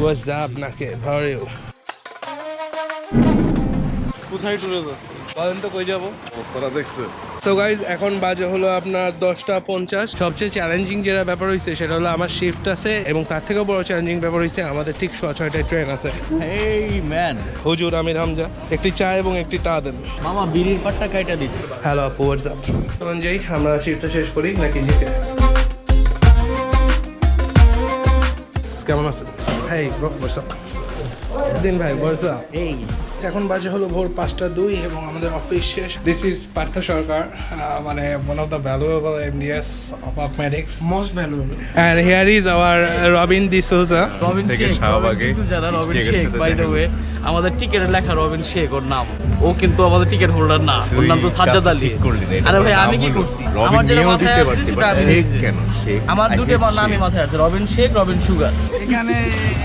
What's up, Naked? How are you? কোথায় টুরে যাচ্ছি? বলেন তো কই যাবো? অবস্থাটা দেখছে? সো গাইজ এখন বাজে হলো আপনার 10:50। সবচেয়ে চ্যালেঞ্জিং যেটা ব্যাপার হয়েছে সেটা হলো আমার শিফট আছে, এবং তার থেকেও বড় চ্যালেঞ্জিং ব্যাপার হয়েছে আমাদের ঠিক 6:30টায় ট্রেন আছে। এই ম্যান, হুজুর আমির হামজা, একটি চা এবং একটি টা দেন। মামা বিড়ির পাট্টা কাইটা দিস। হ্যালো আপু, হোয়াটস আপ? তখন যাই আমরা শিফটটা শেষ করি নাকি জিকে? কেমন আছেন? Hey bro, what's up? দিন ভাই, হোয়াটস আপ? এই এখন বাজে হলো ভোর 5:02 এবং আমাদের অফিস শেষ। দিস ইজ পার্থ সরকার, মানে one of the valuable MDs of Madix, most valuable. and here is our Robin D'Souza. Robin Sheikh, Robin Sheikh by the way, আমাদের টিকেটে লেখা রবিন শেখ ওর নাম। ও কিন্তু আমাদের টিকেট হোল্ডার না, ওর নাম তো সাজ্জাদ আলী। আরে ভাই আমি কি করছি? আমার যেটা মাথায় আসছে সেটা আমি আমার দুটো নামই মাথায় আসছে, রবিন শেখ, রবিন সুগার।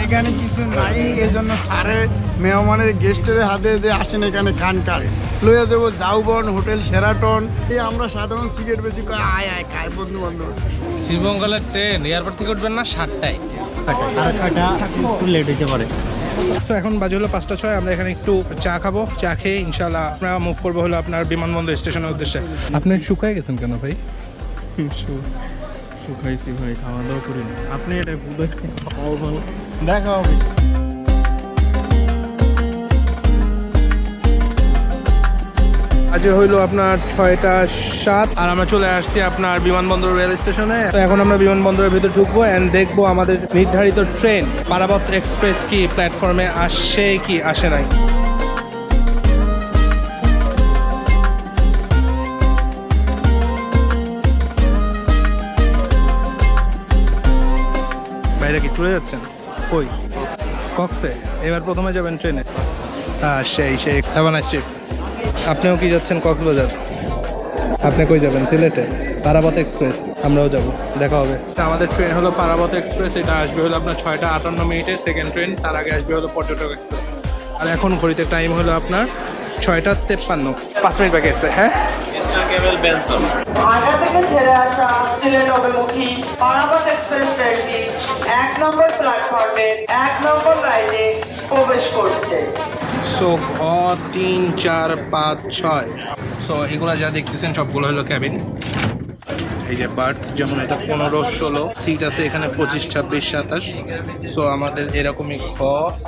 এখানে কিছু নাই, এই জন্য স্যারের মেহমানের গেস্টের হাতে যে আসেন এখানে খান কারে লইয়া দেবো জাউবন হোটেল সেরাটন। এই আমরা সাধারণ সিগারেট বেশি আয় আয় খায় বন্ধু বান্ধব। শ্রীমঙ্গলের ট্রেন এয়ারপোর্ট থেকে উঠবেন না 7টায়। একটু লেট হইতে পারে। তো এখন বাজে হলো 5:06। আমরা এখানে একটু চা খাবো, চা খেয়ে ইনশাল্লাহ আমরা মুভ করবো হলো আপনার বিমানবন্দর স্টেশনের উদ্দেশ্যে। আপনি শুকায় গেছেন কেন ভাই? শুকাইছি ভাই, খাওয়া দাওয়া করি না। আপনি এটা খাওয়া ভালো দেখা হবে। আজ হইলো আপনার 6:07 আর আমরা চলে আসছি আপনার বিমানবন্দর রেল স্টেশনে। তো এখন আমরা বিমানবন্দরের ভিতরে ঢুকবো এন্ড দেখবো আমাদের নির্ধারিত ট্রেন পারাবত এক্সপ্রেস কি প্ল্যাটফর্মে আসছে কি আসে নাই। বাইরে কি ট্যুরে যাচ্ছেন? কই? কক্সে? এবার প্রথমে যাবেন ট্রেনে? হ্যাঁ সেই হ্যাভ আ নাইস ট্রিপ। আপনিও কি যাচ্ছেন কক্সবাজার? আপনি কই যাবেন? সিলেটে পারাবত এক্সপ্রেস। আমরাও যাব, দেখা হবে। আমাদের ট্রেন হলো পারাবত এক্সপ্রেস, এটা আসবে হলো আপনার 6:58 সেকেন্ড ট্রেন। তার আগে আসবে হলো পর্যটক এক্সপ্রেস। আর এখন ঘড়িতে টাইম হলো আপনার 6:53, 5 মিনিট বাকি আছে। হ্যাঁ, ঢাকা থেকে ছেড়ে আসা সিলেট অভিমুখী পারাবত এক্সপ্রেস ট্রেনটি 1 নম্বর প্ল্যাটফর্মে 1 নম্বর লাইনে প্রবেশ করছে। সো 3, 4, 5, 6। সো এগুলো যা দেখতেছেন সবগুলো হলো ক্যাবিন। এই যে বার্থ, যেমন এটা 15, 16 সিট আছে এখানে, 25, 26, 27। সো আমাদের এরকমই ঘ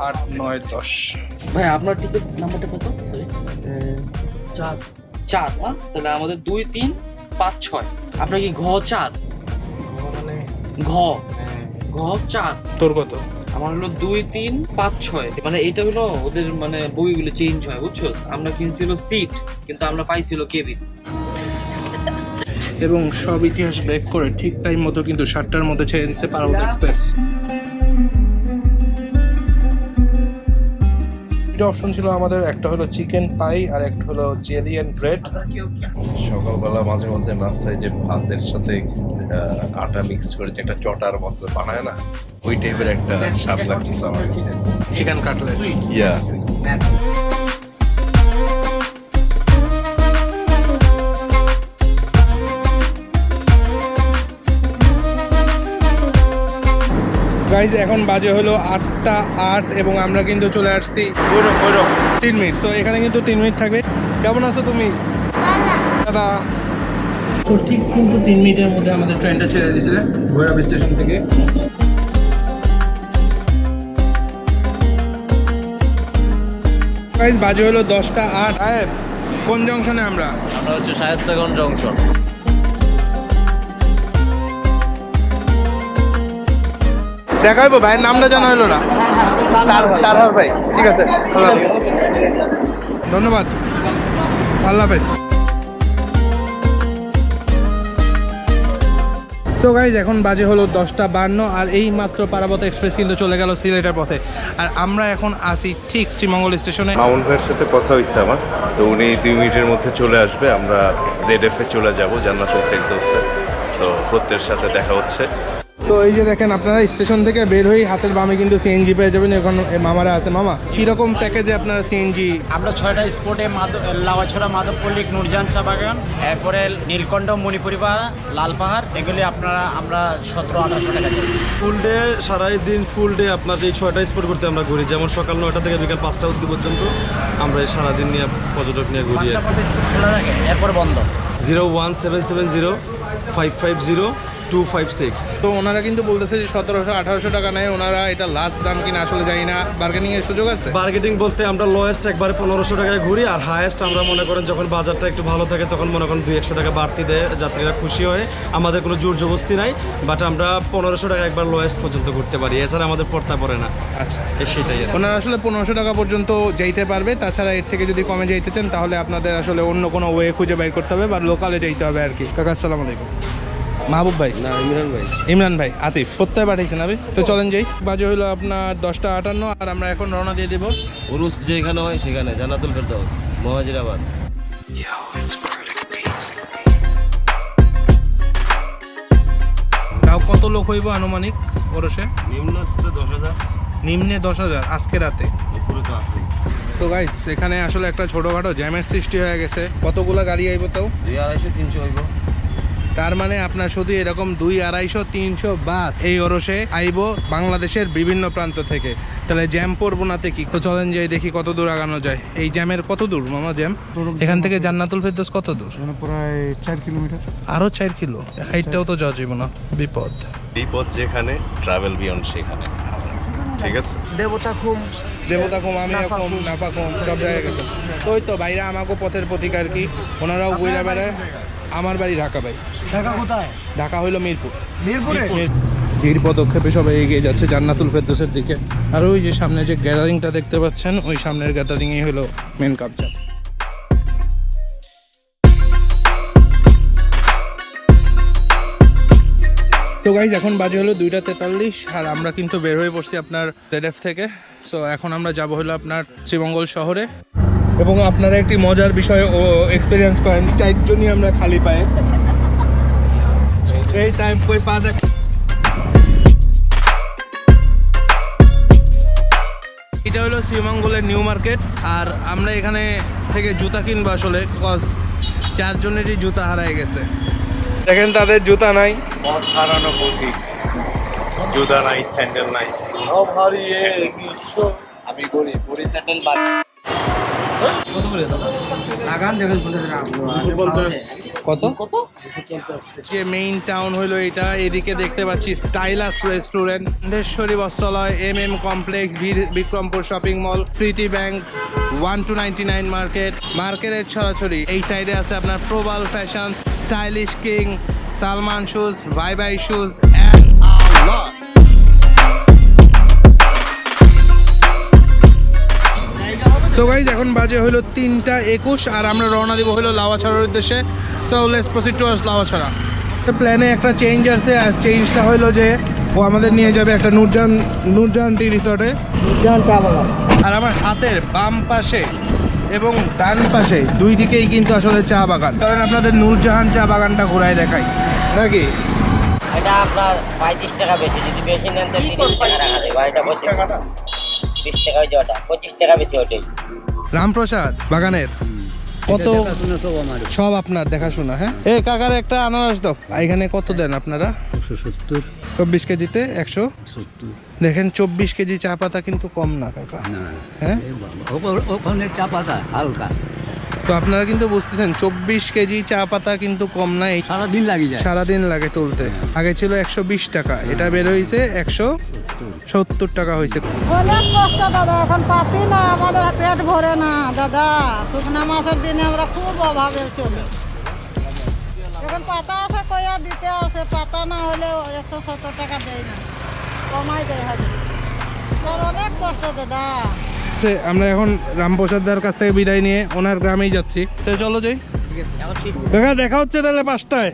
8, 9, 10। ভাই আপনার টিকিট নাম্বারটা কত? সরি 4 না? তাহলে আমাদের 2, 3, 5, 6। আপনার কি ঘ 4? মানে ঘ 4। তোর কত? আমার হলো 2, 3, 5, 6। মানে এটা হলো ওদের মানে বইগুলো চেঞ্জ হয়, বুঝছো? আমরা কিনছিল সিট, কিন্তু আমরা পাইছিল কেবিন। এবং সব ইতিহাস ব্রেক করে ঠিক টাইম মতো কিন্তু 7টার মধ্যে ছেড়ে দিচ্ছে পারাবত এক্সপ্রেস। দুটো অপশন ছিল আমাদের, একটা হলো চিকেন পাই আর একটা হলো জেলি অ্যান্ড ব্রেড। সকালবেলা মাঝে মধ্যে নাস্তায় যে ভাতের সাথে আটা মিক্স করে যে একটা চটার মতো বানায় না, ওই টাইপের একটা স্বাদ লাগছে আমার। Chicken cutlet. ইয়া গাইজ এখন বাজে হলো 8:08 এবং আমরা কিন্তু চলে আসছি 3 মিনিট। তো এখানে কিন্তু 3 মিনিট থাকবে। কেমন আছো তুমি? দাদা তো ঠিক কিন্তু 3 মিনিটের মধ্যে আমাদের ট্রেনটা ছেড়ে দিয়েছিল ভৈরব স্টেশন থেকে। গাইজ বাজে হলো 10:08। কোন জংশনে আমরা? আমরা হচ্ছে শায়েস্তাগঞ্জ জংশন। দেখাইবো, ভাইয়ের নামটা জানা হলো না। তারহার ভাই, ঠিক আছে, ধন্যবাদ, আল্লাহ হাফেজ। সো গাইজ এখন বাজে হলো 10:52 আর এই মাত্র পারাবত এক্সপ্রেস কিন্তু চলে গেল সিলেটের পথে। আর আমরা এখন আছি ঠিক শ্রীমঙ্গল স্টেশনে। মামুন ভাইয়ের সাথে কথা হয়েছে আমার, তো উনি 2 মিনিটের মধ্যে চলে আসবে। আমরা ZF এ চলে যাব, জান্নাতুল ফেরদৌসে। তো প্রত্যেকের সাথে দেখা হচ্ছে। তো এই যে দেখেন আপনারা স্টেশন থেকে বের হয়ে হাতের বামে কিন্তু সিএনজি পেয়ে যাবেন। এখন এই মামারা আছে। মামা কিরকম প্যাকেজে আপনারা সিএনজি? আমরা 6টা স্পটে লাওয়াছড়া, মাধবপল্লী, নুরজান চা বাগান, এরপরে নীলকণ্ঠ, মণিপুরি পাহাড়, লাল পাহাড়, এগুলি আমরা 1700-1800 টাকা দিই। ফুল ডে সারাই দিন ফুল ডে আপনার এই 6টা স্পট করতে আমরা ঘুরি, যেমন সকাল 9টা থেকে বিকাল 5টা অবধি পর্যন্ত আমরা এই সারাদিন নিয়ে পর্যটক নিয়ে ঘুরি। 5টা পর্যন্ত স্পট খোলা থাকে, এরপর বন্ধ। 01770-550-256। তো ওনারা কিন্তু বলতেছে যে 1700-1800 টাকা নেয় ওনারা, এটা লাস্ট দাম কিনা আসলে জানি না। বার্গেনিং এর সুযোগ আছে? বার্গেটিং বলতে আমরা লোয়েস্ট একবারে 1500 টাকায় ঘুরি, আর হাইয়েস্ট আমরা মনে করেন যখন বাজারটা একটু ভালো থাকে তখন মনে করেন 200-100 টাকা বাড়তি দেয়, যাত্রীরা খুশি হয়। আমাদের কোনো জোর জবস্তি নাই, বাট আমরা 1500 টাকা একবার লোয়েস্ট পর্যন্ত ঘুরতে পারি, এছাড়া আমাদের পড়তা পড়ে না। আচ্ছা, সেটাই আর কি। ওনারা আসলে 1500 টাকা পর্যন্ত যাইতে পারবে, তাছাড়া এর থেকে যদি কমে যাইতে চান তাহলে আপনাদের আসলে অন্য কোনো ওয়ে খুঁজে বের করতে হবে বা লোকালে যাইতে হবে আর কি। কাকা আসসালামু আলাইকুম। মাহবুব ভাই না, ইমরান ভাই। ইমরান ভাই, আতিফ কোথায় পাঠাইছেন আপনি? তো চলেন যাই। বাজে হলো আপনার 10টা 58 আর আমরা এখন রওনা দিয়ে দেবো। উরুস যেখানে হয় সেখানে জান্নাতুল ফেরদাউস, মহাজিরাবাদ। তাও কত লোক হইব আনুমানিক ওরসে? নিম্ন 10,000, নিম্নে 10,000 আজকে রাতে। উপরে তো আছে তো গাইস এখানে আসলে একটা ছোটোখাটো জ্যামের সৃষ্টি হয়ে গেছে। কতগুলা গাড়ি আইব তাও? 200-250 হইব। তার মানে আপনার শুধু এরকম 200-250-300 বাস এই ওরসে আইব বাংলাদেশের বিভিন্ন প্রান্ত থেকে। তাহলে জ্যাম পড়বো নাতে কি? তো চলেন যাই দেখি কত দূর আগানো যায়। এই জ্যামের কত দূর মামা জ্যাম? এখান থেকে জান্নাতুল ফেরদৌস কত দূর? প্রায় 4 কিলোমিটার। আরো 4 কিলো? হাইটটাও তো যাওয়া যাবে না, বিপদ। বিপদ যেখানে, ট্রাভেল বিয়ন্ড সেখানে। ঠিক আছে। দেবতা খুম, আমি এখন নাপা খুম সব জায়গায় গেছে। তো ওই তো ভাইরা আমাকে পথের প্রতীক আর কি, ওনারাও ঘুরে বেড়ায়। আমার বাড়ি ঢাকা ভাই। ঢাকা কোথায়? ঢাকা হইলো মিরপুর। মিরপুরে? ধীর পদক্ষেপে সবাই এগিয়ে যাচ্ছে জান্নাতুল ফেরদৌসের দিকে। আর ওই যে সামনে যে গ্যাদারিংটা দেখতে পাচ্ছেন, ওই সামনের গ্যাদারিংই হলো মেন কাপচা। তো গাইজ এখন বাজে হলো 2:43 আর আমরা কিন্তু বের হয়ে পড়ছি আপনার ZF থেকে। সো এখন আমরা যাব হলো আপনার শ্রীমঙ্গল শহরে, এবং আপনারা একটি মজার বিষয় ও এক্সপিরিয়েন্স করেন। 4 জনই আমরা খালি পায়ে এই টাইম কই পা দেখ। এটা হলো শ্রীমঙ্গলের নিউ মার্কেট, আর আমরা এখানে থেকে জুতা কিনবো আসলে, কজ 4 জনেরই জুতা হারায় গেছে। দেখেন তাদের জুতা নাই, পথ হারানো প্রতীক। জুতা নাই, স্যান্ডেল নাই। আমি করি পরি স্যান্ডেল বাদ। কত যে মেইন টাউন হলো এটা। এদিকে দেখতে পাচ্ছি স্টাইলাস রেস্টুরেন্ট, ধেশ্বরী বস্ত্রালয়, MM complex, Bikrampur shopping mall, city bank, 1-99 মার্কেটের ছড়াছড়ি। এই সাইডে আছে আপনার Probal fashion, stylish king, Salman shoes, ভাই শুজ অ্যান্ড তো গাইজ এখন বাজে হলো 3:21 আর আমরা রওনা দিব হলো লাওয়াছড়ার উদ্দেশ্যে। So let's proceed towards Lawachara. প্ল্যানে একটা চেঞ্জ আছে, আর চেঞ্জটা হলো যে ও আমাদের নিয়ে যাবে একটা নূরজাহান টি রিসর্টে। আর আমার হাতের বাম পাশে এবং ডান পাশে দুই দিকেই কিন্তু আসলে চা বাগান। কারণ আপনাদের নূরজাহান চা বাগানটা ঘোরায় দেখাই নাকি। এটা আপনার 35 টাকা বেশি, যদি বেশি নেন তো 30 টাকা রাখা যায়। এটা 20 টাকা, 20 টাকা হয়েছে ওটা, 25 টাকা বেশি ওটাই। রামপ্রসাদ বাগানের কত সব আপনার দেখাশোনা। হ্যাঁ এ কাকার একটা আনারস দাও। এখানে কত দেন আপনারা? 24 কেজিতে 170। দেখেন 24 কেজি চা পাতা কিন্তু কম না কাকা। হ্যাঁ ওখানে চা পাতা হালকা, তো আপনারা কিন্তু বুঝতেছেন 24 কেজি চা পাতা কিন্তু কম না। এই সারাদিন লাগে যায়, সারাদিন লাগে তুলতে। আগে ছিল 120 টাকা, এটা বের হয়েছে 170 টাকা হয়েছে। অনেক কষ্ট দাদা, এখন পাচ্ছি না, আমাদের পেট ভরে না দাদা। শুকনা মাসের দিনে আমরা খুব অভাবে চলি। এখন পাতা আছে কয়া দিতে আছে, পাতা না হলে 170 টাকা দেয় না, কমাই দেয় হবে। অনেক কষ্ট দাদা। আমরা এখন রামপ্রসাদার কাছ থেকে বিদায় নিয়ে ওনার গ্রামেই যাচ্ছি। তো চলো যাই। দেখা হচ্ছে তাহলে 5টায়।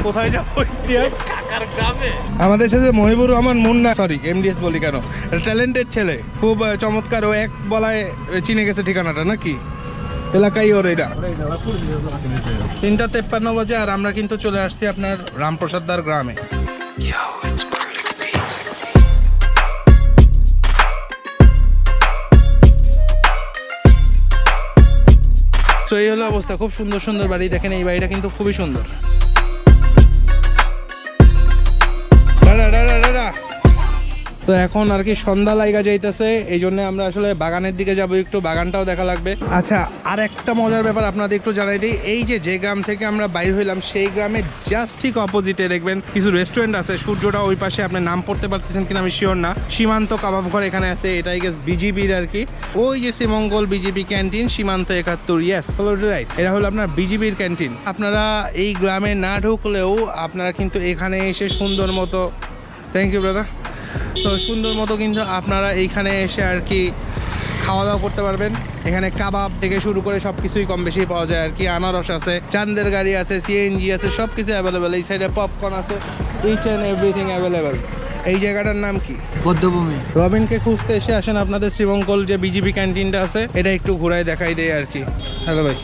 কোথায় যাবো? আমাদের সাথে মহিবুর রহমান মুন্না, সরি MDS বলি কেন, ট্যালেন্টেড ছেলে, খুব চমৎকার। ও এক বলায় চিনে গেছে ঠিকানাটা নাকি, এলাকায় ওর। এটা 3:53 বাজে আর আমরা কিন্তু চলে আসছি আপনার রামপ্রসাদার গ্রামে। এই হলো অবস্থা, খুব সুন্দর সুন্দর বাড়ি। দেখেন এই বাড়িটা কিন্তু খুবই সুন্দর। তো এখন আর কি সন্ধ্যা লাইগা যাইতেছে, এই জন্য আমরা আসলে বাগানের দিকে যাব, একটু বাগানটাও দেখা লাগবে। আচ্ছা, আর একটা মজার ব্যাপার আপনাদের একটু জানাই দিই, এই যে গ্রাম থেকে আমরা বাইর হইলাম সেই গ্রামে জাস্ট ঠিক অপোজিটে দেখবেন কিছু রেস্টুরেন্ট আছে। সূর্যটা ওই পাশে, আপনি নাম পড়তে পারতেছেন কিনা আমি শিওর না। সীমান্ত কাবাব ঘর এখানে আছে, এটাই গেছে বিজিবির আর কি। ওই যে শ্রীমঙ্গল বিজিবি ক্যান্টিন, সীমান্ত 71, ইয়েস রাইট, এটা হলো আপনার বিজিবির ক্যান্টিন। আপনারা এই গ্রামে না ঢুকলেও আপনারা কিন্তু এখানে এসে সুন্দর মতো, থ্যাংক ইউ ব্রাদার, তো সুন্দর মতো কিন্তু আপনারা এইখানে এসে আর কি খাওয়া দাওয়া করতে পারবেন। এখানে কাবাব থেকে শুরু করে সব কিছুই কম বেশি পাওয়া যায় আর কি। আনারস আছে, চান্দের গাড়ি আছে, সিএনজি আছে, সব কিছু অ্যাভেলেবেল। এই সাইডে পপকর্ন আছে, ইচ অ্যান্ড এভরিথিং অ্যাভেলেবেল। এই জায়গাটার নাম কি? বদ্ধভূমি। রবিনকে খুঁজতে এসে আসেন আপনাদের শ্রীমঙ্গল যে বিজিবি ক্যান্টিনটা আছে, এটা একটু ঘুরাই দেখাই দেয় আর কি। হ্যালো ভাই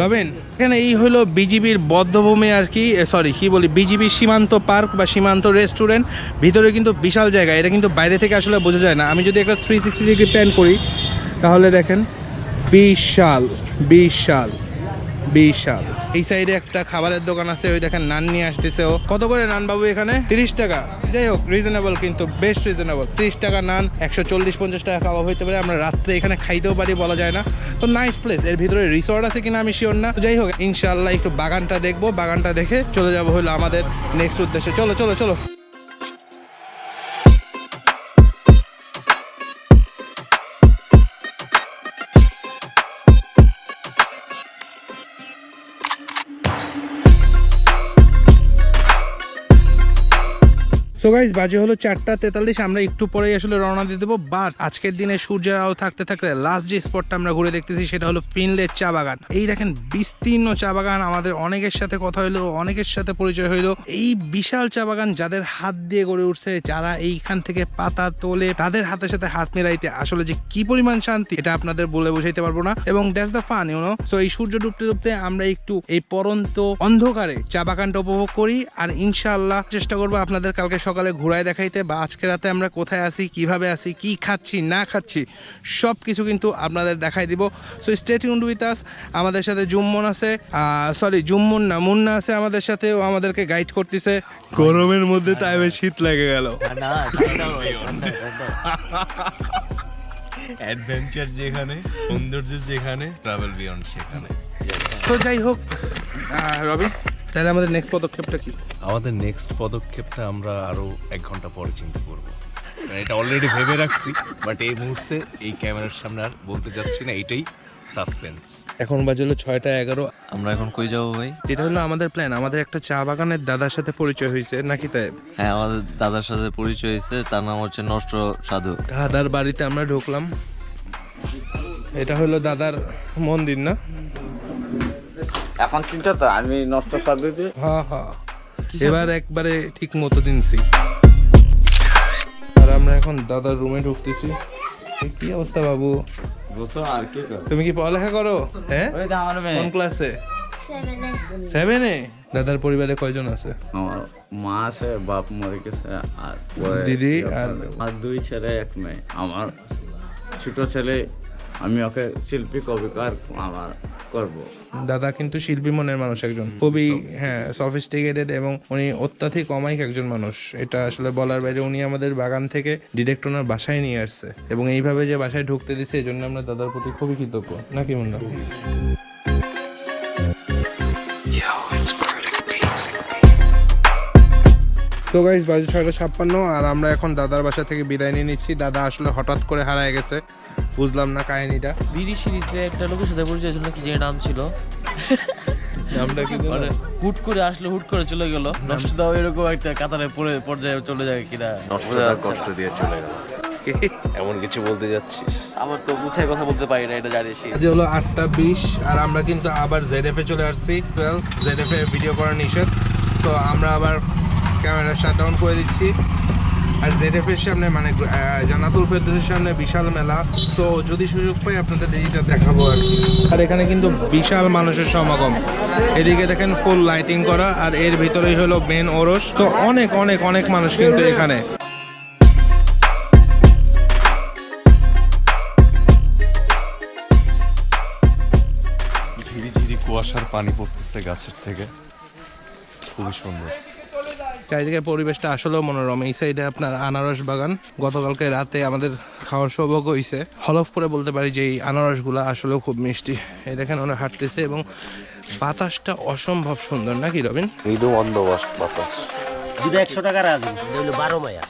রবিন, এখানে এই হলো বিজিবির বদ্ধভূমি আর কি, সরি কি বলি, বিজিবি সীমান্ত পার্ক বা সীমান্ত রেস্টুরেন্ট। ভিতরে কিন্তু বিশাল জায়গা, এটা কিন্তু বাইরে থেকে আসলে বোঝা যায় না। আমি যদি একটা 360 ডিগ্রি প্ল্যান করি তাহলে দেখেন বিশাল বিশাল বিশাল। এই সাইডে একটা খাবারের দোকান আছে, ওই দেখেন নান নিয়ে আসতেছে ও। কত করে নান বাবু এখানে? 30 টাকা। যাই হোক, রিজনেবল, কিন্তু বেস্ট রিজনেবল। 30 টাকা নান, 140-50 টাকা কাবাব হইতে পারে। আমরা রাত্রে এখানে খাইতেও পারি, বলা যায় না। তো নাইস প্লেস। এর ভিতরে রিসর্ট আছে কিনা আমি শিওর না। যাই হোক, ইনশাআল্লাহ একটু বাগানটা দেখবো, বাগানটা দেখে চলে যাবো হলো আমাদের নেক্সট উদ্দেশ্যে। চলো চলো চলো। সো গাইস, বাজে হলো 4:43। আমরা একটু পরেই আসলে রওনা দিয়ে দেবো। বাট আজকের দিনে সূর্যের আলো থাকতে থাকতে লাস্ট যে স্পটটা আমরা ঘুরে দেখতেছি সেটা হলো ফিনলের চা বাগান। এই দেখেন বিস্তীর্ণ চা বাগান। আমাদের অনেকের সাথে কথা হইলো, অনেকের সাথে পরিচয় হইলো। এই বিশাল চা বাগান যাদের হাত দিয়ে গড়ে উঠছে, যারা এইখান থেকে পাতা তোলে, তাদের হাতের সাথে হাত মেলাইতে আসলে যে কি পরিমাণ শান্তি, এটা আপনাদের বলে বোঝাইতে পারবো না। এবং that's the fun, you know. So এই সূর্য ডুবতে ডুবতে আমরা একটু এই পরন্ত অন্ধকারে চা বাগানটা উপভোগ করি। আর ইনশাআল্লাহ চেষ্টা করবো আপনাদের কালকে সকালে ঘুরায় দেখাইতে, বা আজকে রাতে আমরা কোথায় আছি, কিভাবে আছি, কি খাচ্ছি না খাচ্ছি, সব কিছু কিন্তু আপনাদের দেখাই দিব। So stay tuned with us. আমাদের সাথে জুম্মন আছে, জুম্মন না, মুন্না আছে আমাদের সাথে, ও আমাদেরকে গাইড করতেছে। গরমের মধ্যে তাই শীত লেগে গেল। অ্যাডভেঞ্চার যেখানে, সৌন্দর্য যেখানে, ট্রাভেল বিয়ন্ড সেখানে। তো যাই হোক, রবি, তাহলে আমাদের নেক্সট পদক্ষেপটা কি? আমাদের নেক্সট পদক্ষেপটা আমরা আরো 1 ঘন্টা পরে চিন্তা করব। এটা অলরেডি ভেবে রাখছি, বাট এই মুহূর্তে এই ক্যামেরার সামনে আর বলতে যাচ্ছি না, এটাই সাসপেন্স। এখন বাজে হলো 6:11। আমরা এখন কই যাবো ভাই? এটা হলো আমাদের প্ল্যান। আমাদের একটা চা বাগানের দাদার সাথে পরিচয় হয়েছে নাকি তাই? হ্যাঁ, আমাদের দাদার সাথে পরিচয় হয়েছে, তার নাম হচ্ছে নষ্ট সাধু। দাদার বাড়িতে আমরা ঢুকলাম। এটা হলো দাদার মন্দির না? এখন চিন্তা তো আমি নষ্ট সাধু। হ্যাঁ হ্যাঁ, এবার একবারে ঠিক মতো দিনছি। আর আমরা এখন দাদার রুমে ঢুকতেছি। কি অবস্থা বাবু? আর কি তুমি কি পড়ালেখা করো? হ্যাঁ, কোন ক্লাসে? 7-এ। দাদার পরিবারে কয়জন আছে? আমার মা আছে, বাপ মরে গেছে, আর দিদি আর 2 ছেলে 1 মেয়ে। আমার ছোট ছেলে, আমি ওকে শিল্পী কবিকার আমার করব। দাদা কিন্তু শিল্পী মনের মানুষ একজন, খুবই হ্যাঁ সফিস্টিকেটেড, এবং উনি অত্যাধিক অমায়িক একজন মানুষ। এটা আসলে বলার বাইরে। উনি আমাদের বাগান থেকে ডিরেক্ট ওনার বাসায় নিয়ে আসছে, এবং এইভাবে যে বাসায় ঢুকতে দিচ্ছে, এই জন্য আমরা দাদার প্রতি খুবই কৃতজ্ঞ, নাকি মুন্না? তো গাইস, বাজে 6:56 আর আমরা এখন দাদার বাসা থেকে বিদায় নিয়ে নিচ্ছি। দাদা আসলে হঠাৎ করে হারায় গেছে, বুঝলাম না কাহিনীটা। বিড়ি সিরিজে একটা লোকের সাথে পরিচয় ছিল, কি যে নাম ছিল, নামটা কি? মানে হুট করে আসলে হুট করে চলে গেল। নষ্ট দাও এরকম একটা কাতারে পর্যায়ে চলে যায় কিনা, কষ্ট দিয়ে চলে গেল। এমন কিছু বলতে যাচ্ছিস? আমার তো মুখে কথা বলতে পারি না, এটা জানিস। আজ হলো 8:20 আর আমরা কিন্তু আবার ZF এ চলে আসছি। 12 ZF এ ভিডিও করা নিষেধ, তো আমরা আবার ক্যামেরা শাটডাউন করে দিচ্ছি। আর ZF এর সামনে মানে জান্নাতুল ফেরদৌসের সামনে বিশাল মেলা, তো যদি সুযোগ পাই আপনাদের এইটা দেখাবো আর কি। আর এখানে কিন্তু বিশাল মানুষের সমাগম। এদিকে দেখেন ফুল লাইটিং করা, আর এর ভিতরেই হলো মেন ওরস। তো অনেক অনেক অনেক মানুষ কিন্তু এখানে। পানি পড়তেছে গাছের থেকে, খুবই সুন্দর। চারিদিকে পরিবেশটা আসলেও মনোরম। এই সাইডে আপনার আনারস বাগান, গতকালকে রাতে আমাদের খাওয়ার সৌভাগ্য হয়েছে। হলফ করে বলতে পারি যে এই আনারসগুলো আসলেও খুব মিষ্টি। এই দেখেন ওরা হাঁটতেছে এবং বাতাসটা অসম্ভব সুন্দর, নাকি রবিন? মৃদু মন্দ বাতাস। 100 টাকা রাজি, 12 মায়া।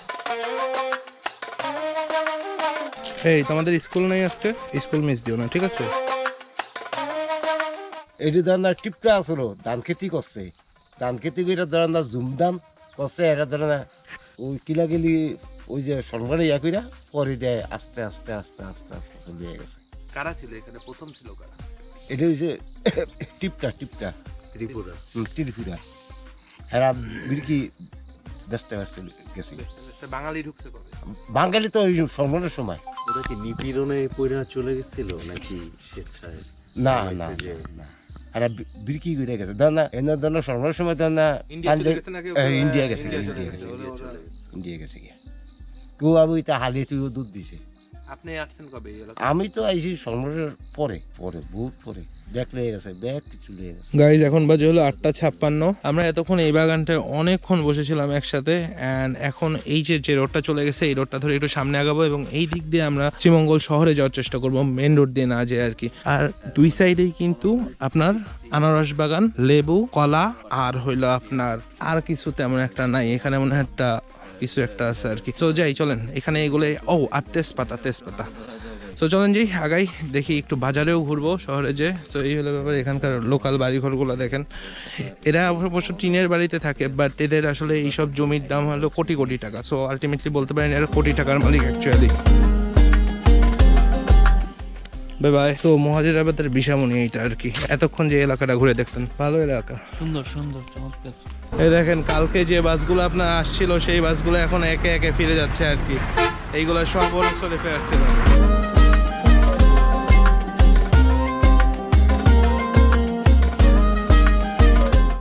এই তোমাদের স্কুল নেই আজকে? স্কুল মিস দিও না, ঠিক আছে? এটি ধরেন টিপটা আসলো ধান খেতি করছে, ধান খেতি করে ধরেন জুমদান করছে, এটা ধরেন ওই কিলাগিলি ওই যে সরকারে ইয়া কইরা পরে দেয় আস্তে আস্তে আস্তে আস্তে আস্তে চলিয়ে গেছে। কারা ছিল এখানে? প্রথম ছিল কারা? এটা হচ্ছে টিপটা ত্রিপুরা। ত্রিপুরা হ্যাঁ বিরকি ব্যস্ত ব্যস্ত গেছে। বাঙালি ঢুকছে কবে? বাঙালি তো ওই সরকারের সময়। ওরা কি নিপীড়নে পইরা চলে গেছিল নাকি স্বেচ্ছায়? না না না, আর বিরকি করে গেছে। ধর না এনে ধর না সরকারের সময় ধর না ইন্ডিয়া গেছে, ইন্ডিয়া গেছে গিয়া কেউ আমি তা হালিয়ে তুইও দুধ দিছে। আপনি আসছেন কবে? আমি তো আইসি সরকারের পরে বহুত পরে। ব্যাগ লেগে গেছে, ব্যাগ কিছু লেগে গেছে। গাইজ এখন বাজে হলো 8:56। আমরা এতক্ষণ এই বাগানটায় অনেকক্ষণ বসেছিলাম একসাথে। অ্যান্ড এখন এই যে রোডটা চলে গেছে, এই রোডটা ধরে একটু সামনে আগাবো এবং এই দিক দিয়ে আমরা শ্রীমঙ্গল শহরে যাওয়ার চেষ্টা করবো, মেন রোড দিয়ে না যায় আর কি। আর দুই সাইডেই কিন্তু আপনার আনারস বাগান, লেবু, কলা, আর হইলো আপনার আর কিছু তেমন একটা নাই। এখানে মনে হয় একটা কিছু একটা আছে আর কি। তো যাই, চলেন এখানে এগুলো। আর তেজপাতা। তো চলেন যাই আগাই, দেখি একটু বাজারেও ঘুরবো শহরে যে। তো এই হলো ব্যাপার। এখানকার লোকাল বাড়িঘরগুলো দেখেন, এরা অবশ্য টিনের বাড়িতে থাকে, বাট এদের আসলে এইসব জমির দাম হলো কোটি কোটি টাকা। সো আলটিমেটলি বলতে পারেন এরা কোটি টাকার মালিক অ্যাকচুয়ালি। বাই। তো মহাজিরাবাদের বিশামণি এইটা আর কি। এতক্ষণ যে এলাকাটা ঘুরে দেখতেন, ভালো এলাকা, সুন্দর সুন্দর চমৎকার। এই দেখেন কালকে যে বাসগুলো আপনার আসছিল সেই বাসগুলো এখন একে একে ফিরে যাচ্ছে আর কি। এইগুলো সব চলে ফেরছিল।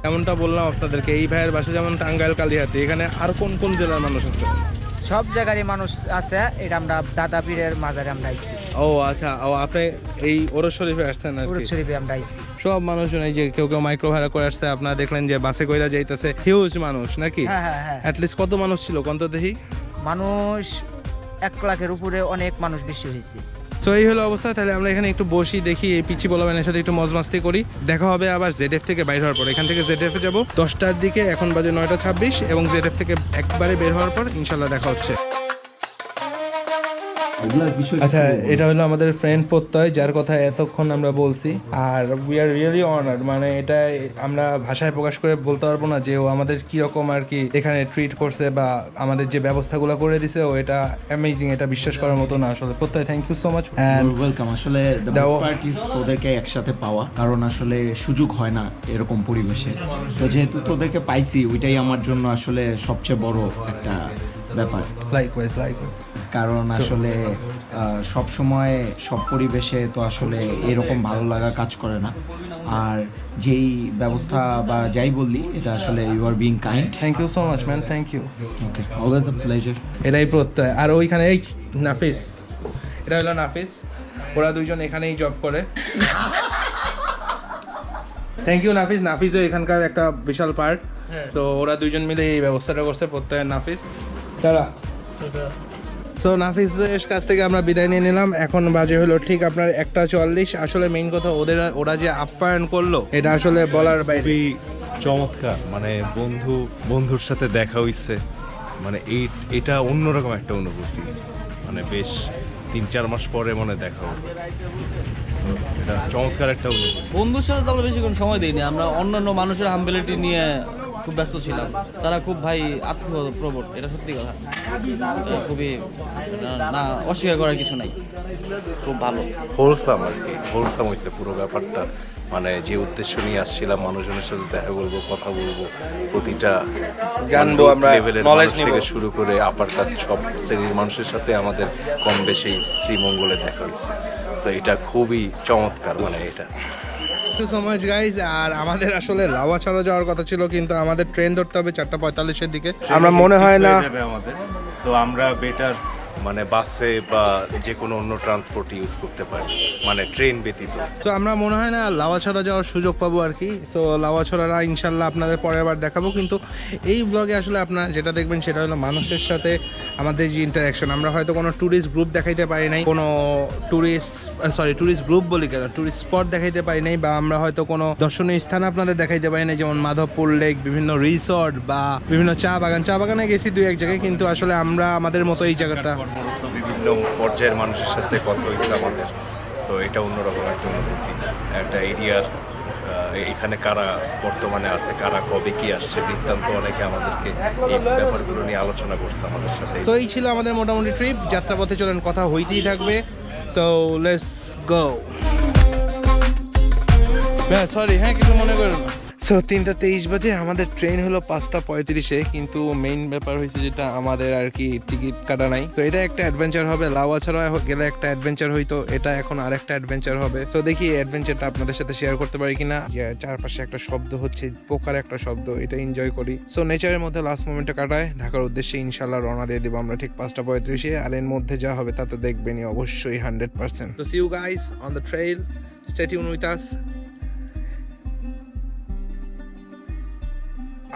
যেমনটা বললাম আপনাদেরকে, এই ভাইয়ের বাসা যেমন টাঙ্গাইল, কালিহাতি, এখানে আর কোন কোন জেলার মানুষ আছে? সব জায়গারই মানুষ আছে। এটা আমরা দাদা পীরের মাজারে আমরা আইছি। ও আচ্ছা, ও আপনি এই ওরস শরীফে আসছেন আর পুরো কি? শরীফে আমরা আইছি। সব মানুষজন এই যে কেউ মাইক্রো ভাড়া করে আসছে, আপনারা দেখলেন যে বাসে কইরা যাইতেছে, হিউজ মানুষ নাকি? হ্যাঁ। অ্যাটলিস্ট কত মানুষ ছিল কত দেখি? মানুষ 1 লাখের উপরে, অনেক মানুষ বেশি হয়েছে। তো এই হলো অবস্থা। তাহলে আমরা এখানে একটু বসি, দেখি এই পিচি বলবেনের সাথে একটু মজমাস্তি করি। দেখা হবে আবার জেডএফ থেকে বাইর হওয়ার পর। এখান থেকে জেডএফ এ যাবো 10টার দিকে, এখন বাজে 9:26, এবং জেডএফ থেকে একবারে বের হওয়ার পর ইনশাল্লাহ দেখা হচ্ছে। আচ্ছা, এটা হলো আমাদের ফ্রেন্ড প্রত্যয়, যার কথা এতক্ষণ আমরা বলছি। আর উই আর রিয়েলি অনার্ড, মানে এটা আমরা ভাষায় প্রকাশ করে বলতে পারবো না যে ও আমাদের কিরকম আর কি এখানে ট্রিট করছে বা আমাদের যে ব্যবস্থাগুলো করে দিছে, ও এটা অ্যামেজিং, এটা বিশ্বাস করার মতো না আসলে। Pratyay thank you so much. Welcome. আসলে তোদেরকে একসাথে পাওয়া, কারণ আসলে সুযোগ হয় না এরকম পরিবেশে। তো যেহেতু তোদেরকে পাইছি, ওইটাই আমার জন্য আসলে সবচেয়ে বড় একটা ব্যাপার। লাইকওয়াইজ। কারণ আসলে সব সময় সব পরিবেশে তো আসলে এরকম ভালো লাগা কাজ করে না। আর যেই ব্যবস্থা বা যাই বললি, এটা আসলে you are being kind. Thank you so much man, thank you. Okay, always a pleasure. এটাই প্রত্যয়। আর ওইখানে এই নাফিস, এটা হলো নাফিস, ওরা দুইজন এখানেই জব করে। থ্যাংক ইউ নাফিস। নাফিসও এখানকার একটা বিশাল পার্ট। তো ওরা দুইজন মিলে এই ব্যবস্থাটা করছে, প্রত্যয় নাফিস। তারা সো নাফিসের কাছ থেকে আমরা বিদায় নিয়ে নিলাম। এখন বাজে হলো ঠিক আপনার 1:40। আসলে মেইন কথা, ওরা যে আপ্যায়ন করলো, এটা আসলে বলার বাইরে। চমৎকার, মানে বন্ধুর সাথে দেখা হইছে, মানে এটা অন্যরকম একটা অনুভূতি। মানে বেশ 3-4 মাস পরে মনে দেখা হলো, এটা চমৎকার একটা অনুভূতি। বন্ধুর সাথে তো আমরা বেশিক্ষণ সময় দিইনি, আমরা অন্যান্য মানুষের হাম্বিলিটি নিয়ে খুব ব্যস্ত ছিলাম। তারা খুব ভাই আত্মপ্রবণ, এটা সত্যি কথা। খুবই না অস্বীকার করার কিছু নাই, খুব ভালো, হোলসাম আর কি। হোলসাম হয়েছে পুরো ব্যাপারটা। মানে যে উদ্দেশ্য নিয়ে আসছিলাম, মানুষজনের সাথে দেখা বলবো, কথা বলবো, প্রতিটা জানবো আমরা, নলেজ থেকে শুরু করে আপার কাছে সব শ্রেণীর মানুষের সাথে আমাদের কম বেশি শ্রীমঙ্গলে দেখা হয়েছে। তো এটা খুবই চমৎকার, মানে এটা। Thank you so much guys. আর আমাদের আসলে লাওয়াছড়া যাওয়ার কথা ছিল, কিন্তু আমাদের ট্রেন ধরতে হবে 4:45-এর দিকে। আমরা মনে হয় না আমাদের, তো আমরা বেটার মানে বাসে বা যে কোনো অন্য ট্রান্সপোর্ট ইউজ করতে পারি, মানে ট্রেন ব্যতীত। তো আমরা মনে হয় না লাওয়াছড়া যাওয়ার সুযোগ পাবো আর কি। সো লাওয়াছড়ারা ইনশাল্লাহ আপনাদের পরের বার দেখাবো। কিন্তু এই ব্লগে আসলে আপনারা যেটা দেখবেন সেটা হলো মানুষের সাথে আমাদের যে ইন্টারাকশন। আমরা হয়তো কোনো ট্যুরিস্ট গ্রুপ দেখাইতে পারি নাই, কোনো ট্যুরিস্ট গ্রুপ বলি কেন, ট্যুরিস্ট স্পট দেখাইতে পারি নাই, বা আমরা হয়তো কোনো দর্শনীয় স্থান আপনাদের দেখাইতে পারি নাই, যেমন মাধবপুর লেক, বিভিন্ন রিসর্ট বা বিভিন্ন চা বাগানে গেছি 2-1 জায়গায়। কিন্তু আসলে আমরা আমাদের মতো এই জায়গাটা কর্মরত বিভিন্ন পর্যায়ের মানুষের সাথে কথা হয়েছে আমাদের। সো এটা অন্যরকম একটা অনুভূতি। একটা এরিয়ার এখানে কারা বর্তমানে আছে, কারা কবে কি আসছে, বৃত্তান্ত অনেকে আমাদেরকে এই ব্যাপারগুলো নিয়ে আলোচনা করছে আমাদের সাথে। তো এই ছিল আমাদের মোটামুটি ট্রিপ। যাত্রাপথে চলেন, কথা হইতেই থাকবে। তো লেটস গো। সরি, হ্যাঁ কিছু মনে করো না। সো 3:23 বাজে, আমাদের ট্রেন হলো 5:35-এ। কিন্তু মেইন ব্যাপার হয়েছে যেটা আমাদের আর কি টিকিট কাটা নাই। তো এটা একটা অ্যাডভেঞ্চার হবে। লাওয়াছড়া গেলে একটা অ্যাডভেঞ্চার হইতো, এটা এখন আরেকটা অ্যাডভেঞ্চার হবে। তো দেখি এই অ্যাডভেঞ্চারটা আপনাদের সাথে শেয়ার করতে পারি কিনা। চারপাশে একটা শব্দ হচ্ছে, পোকার একটা শব্দ, এটা এনজয় করি। সো নেচারের মধ্যে লাস্ট মোমেন্টে কাটায় ঢাকার উদ্দেশ্যে ইনশাল্লাহ রওনা দিয়ে দেবো আমরা ঠিক 5:35-এ। আর এর মধ্যে যা হবে তা তো দেখবেনই অবশ্যই 100%। তো see you guys on the trail, stay tune with us.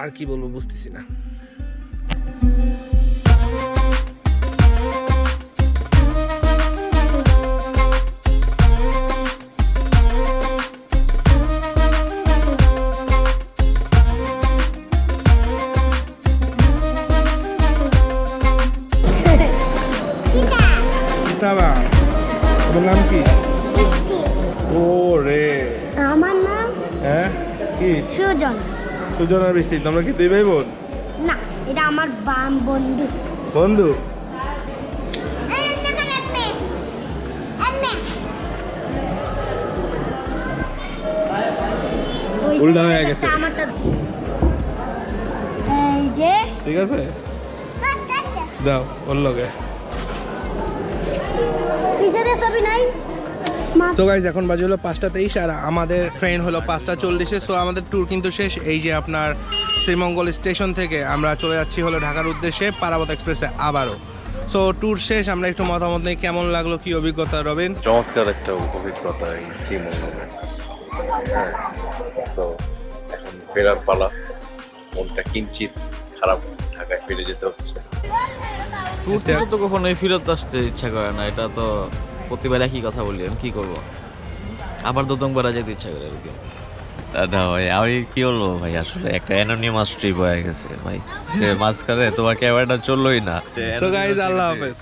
আর কি বলবো বুঝতেছি না। তোমার নাম কি? ও রে, আমার নাম হ্যাঁ কি? সুজন। সুজন আর বৃষ্টি, তোমরা কি 2 ভাই বোন? না, এটা আমার বন্ধু। বন্ধু? উল্টা হয়ে গেছে। এই যে ঠিক আছে, দাও ওর লগে। পিছনে ছবি নাই। তো গাইজ এখন বাজে হলো 5:23 আর আমাদের ট্রেন হলো 5:40-এ। সো আমাদের ট্যুর কিন্তু শেষ। এই যে আপনার শ্রীমঙ্গল স্টেশন থেকে আমরা চলে যাচ্ছি হলো ঢাকার উদ্দেশ্যে পারাবত এক্সপ্রেসে আবারও। সো ট্যুর শেষ, আমরা একটু মতামত নেই কেমন লাগলো, কি অভিজ্ঞতা রবেন? চমৎকার একটা অভিজ্ঞতা এই শ্রীমঙ্গলে। হ্যাঁ, তো এখন ফেরার পালা। মনটা কিঞ্চিত খারাপ, ঢাকায় ফিরে যেতে হচ্ছে। ট্যুর থেকে তো কখনোই ফেরত আসতে ইচ্ছা করে না, এটা তো প্রতিবার একই কথা বলি। আমি কি করবো, আবার দোতংপাড়া যেতে ইচ্ছা করে আর কি। না ভাই, আমি কি বলবো ভাই, আসলে একটা অ্যানোনিমাস ট্রিপ হয়ে গেছে ভাই। মাঝখানে তোমার ক্যামেরাটা চললোই না। সো গাইজ আল্লাহ হাফেজ।